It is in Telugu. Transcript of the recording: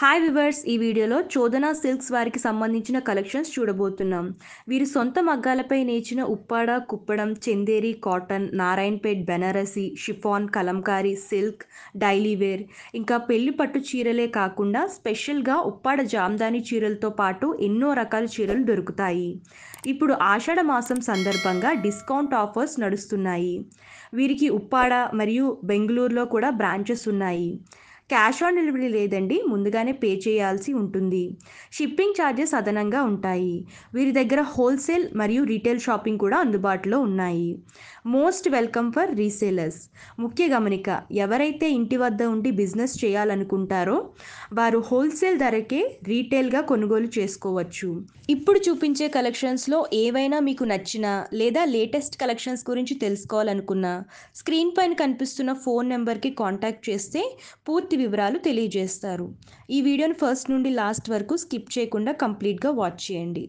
హాయ్ వివర్స్, ఈ వీడియోలో చోదనా సిల్క్స్ వారికి సంబంధించిన కలెక్షన్స్ చూడబోతున్నాం. వీరి సొంత మగ్గాలపై నేర్చిన Uppada, Kuppadam, Chanderi cotton, Narayanpet Banarasi, chiffon, Kalamkari, silk, daily wear, ఇంకా పెళ్లి పట్టు చీరలే కాకుండా స్పెషల్గా ఉప్పాడ జామ్దాని చీరలతో పాటు ఎన్నో రకాల చీరలు దొరుకుతాయి. ఇప్పుడు ఆషాఢ మాసం సందర్భంగా డిస్కౌంట్ ఆఫర్స్ నడుస్తున్నాయి. వీరికి ఉప్పాడ మరియు బెంగళూరులో కూడా బ్రాంచెస్ ఉన్నాయి. క్యాష్ ఆన్ డెలివరీ లేదండి, ముందుగానే పే చేయాల్సి ఉంటుంది. షిప్పింగ్ ఛార్జెస్ అదనంగా ఉంటాయి. వీరి దగ్గర హోల్సేల్ మరియు రీటైల్ షాపింగ్ కూడా అందుబాటులో ఉన్నాయి. Most welcome for resellers. ముఖ్య గమనిక, ఎవరైతే ఇంటి వద్ద ఉండి బిజినెస్ చేయాలనుకుంటారో వారు హోల్సేల్ ధరకే రీటైల్గా కొనుగోలు చేసుకోవచ్చు. ఇప్పుడు చూపించే కలెక్షన్స్లో ఏవైనా మీకు నచ్చినా లేదా లేటెస్ట్ కలెక్షన్స్ గురించి తెలుసుకోవాలనుకున్నా స్క్రీన్ పైన కనిపిస్తున్న ఫోన్ నెంబర్కి కాంటాక్ట్ చేస్తే పూర్తి వివరాలు తెలియజేస్తారు. ఈ వీడియోని ఫస్ట్ నుండి లాస్ట్ వరకు స్కిప్ చేయకుండా కంప్లీట్గా వాచ్ చేయండి.